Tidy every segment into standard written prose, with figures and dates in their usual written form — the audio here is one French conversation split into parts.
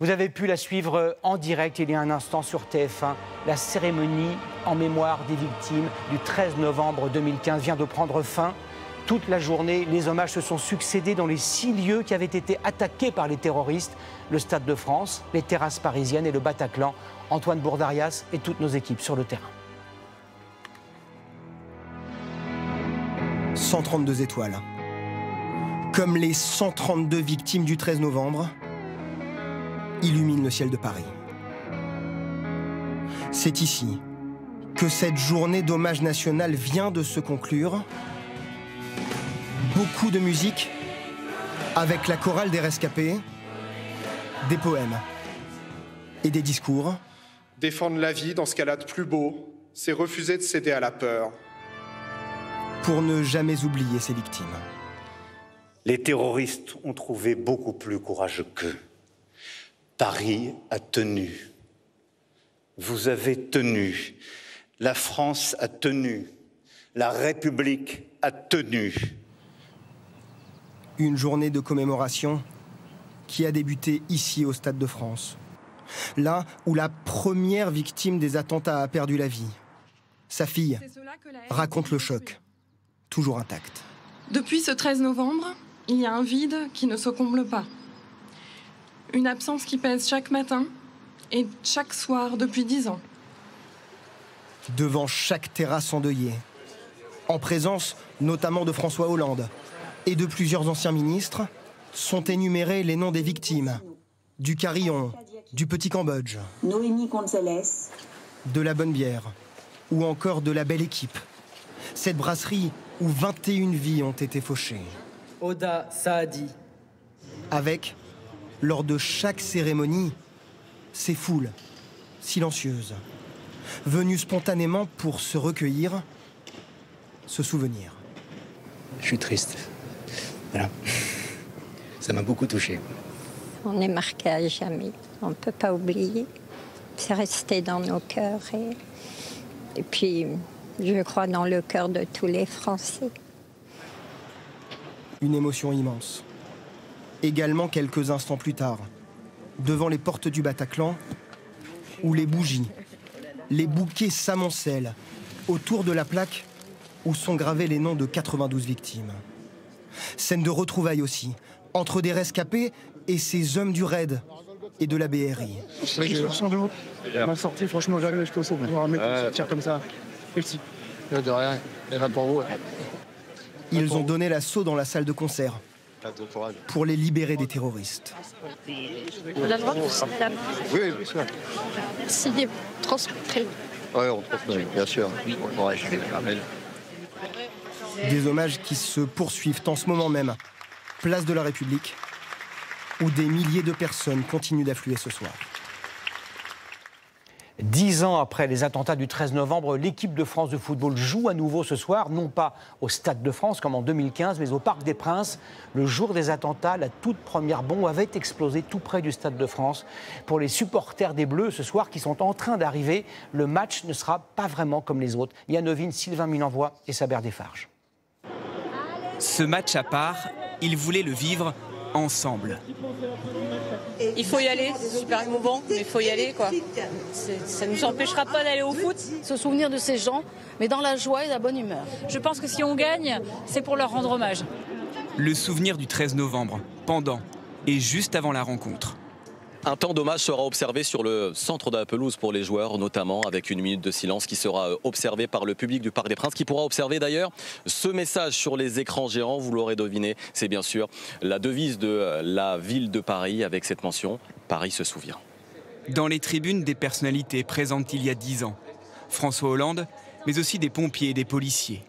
Vous avez pu la suivre en direct il y a un instant sur TF1. La cérémonie en mémoire des victimes du 13 novembre 2015 vient de prendre fin. Toute la journée, les hommages se sont succédés dans les 6 lieux qui avaient été attaqués par les terroristes. Le Stade de France, les terrasses parisiennes et le Bataclan. Antoine Bourdarias et toutes nos équipes sur le terrain. 132 étoiles. Comme les 132 victimes du 13 novembre, illumine le ciel de Paris. C'est ici que cette journée d'hommage national vient de se conclure. Beaucoup de musique, avec la chorale des rescapés, des poèmes et des discours. Défendre la vie dans ce qu'elle a de plus beau, c'est refuser de céder à la peur. Pour ne jamais oublier ces victimes. Les terroristes ont trouvé beaucoup plus courageux qu'eux. Paris a tenu. Vous avez tenu. La France a tenu. La République a tenu. Une journée de commémoration qui a débuté ici au Stade de France. Là où la première victime des attentats a perdu la vie. Sa fille raconte le choc, toujours intact. Depuis ce 13 novembre, il y a un vide qui ne se comble pas. Une absence qui pèse chaque matin et chaque soir depuis 10 ans. Devant chaque terrasse endeuillée, en présence notamment de François Hollande et de plusieurs anciens ministres, sont énumérés les noms des victimes. Du Carillon, du Petit Cambodge, Noémie Gonzalez, de la Bonne Bière ou encore de la Belle Équipe. Cette brasserie où 21 vies ont été fauchées. Oda Saadi. Avec, lors de chaque cérémonie, ces foules silencieuses, venues spontanément pour se recueillir, se souvenir. Je suis triste. Voilà. Ça m'a beaucoup touché. On est marqué à jamais. On ne peut pas oublier. C'est resté dans nos cœurs. Et puis, je crois, dans le cœur de tous les Français. Une émotion immense. Également quelques instants plus tard, devant les portes du Bataclan, où les bougies, les bouquets s'amoncellent autour de la plaque où sont gravés les noms de 92 victimes. Scène de retrouvailles aussi, entre des rescapés et ces hommes du RAID et de la BRI. C'est vrai que je m'a sorti, franchement, jamais je peux voir un mec sortir comme ça. Merci. De rien, et là pour vous. Ils ont donné l'assaut dans la salle de concert pour les libérer des terroristes. On a le droit de pousser la main. Oui, bien sûr. Merci de transmettre. Oui, on transmet, bien sûr. Ouais, je vais Des hommages qui se poursuivent en ce moment même, place de la République, où des milliers de personnes continuent d'affluer ce soir. 10 ans après les attentats du 13 novembre, l'équipe de France de football joue à nouveau ce soir, non pas au Stade de France comme en 2015, mais au Parc des Princes. Le jour des attentats, la toute première bombe avait explosé tout près du Stade de France. Pour les supporters des Bleus ce soir qui sont en train d'arriver, le match ne sera pas vraiment comme les autres. Yann Ovin, Sylvain Milanvois et Saber Desfarges. Ce match à part, ils voulaient le vivre ensemble. Il faut y aller, c'est super émouvant, mais il faut y aller, quoi. Ça ne nous empêchera pas d'aller au foot. Se souvenir de ces gens, mais dans la joie et la bonne humeur. Je pense que si on gagne, c'est pour leur rendre hommage. Le souvenir du 13 novembre, pendant et juste avant la rencontre. Un temps d'hommage sera observé sur le centre de la pelouse pour les joueurs, notamment avec une minute de silence qui sera observée par le public du Parc des Princes, qui pourra observer d'ailleurs ce message sur les écrans géants. Vous l'aurez deviné, c'est bien sûr la devise de la ville de Paris avec cette mention « Paris se souvient ». Dans les tribunes, des personnalités présentes il y a 10 ans. François Hollande, mais aussi des pompiers et des policiers.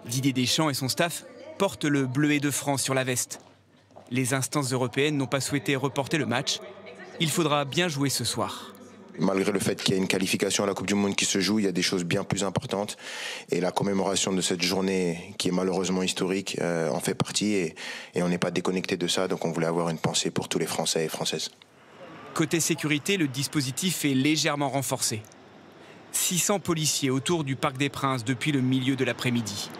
Didier Deschamps et son staff portent le bleuet de France sur la veste. Les instances européennes n'ont pas souhaité reporter le match. Il faudra bien jouer ce soir. Malgré le fait qu'il y ait une qualification à la Coupe du Monde qui se joue, il y a des choses bien plus importantes. Et la commémoration de cette journée, qui est malheureusement historique, en fait partie. Et on n'est pas déconnecté de ça, donc on voulait avoir une pensée pour tous les Français et Françaises. Côté sécurité, le dispositif est légèrement renforcé. 600 policiers autour du Parc des Princes depuis le milieu de l'après-midi.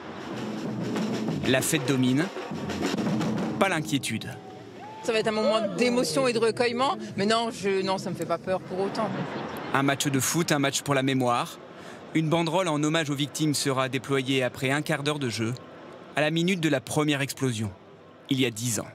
La fête domine, pas l'inquiétude. Ça va être un moment d'émotion et de recueillement. Mais non, ça me fait pas peur pour autant. Un match de foot, un match pour la mémoire. Une banderole en hommage aux victimes sera déployée après un quart d'heure de jeu, à la minute de la première explosion, il y a 10 ans.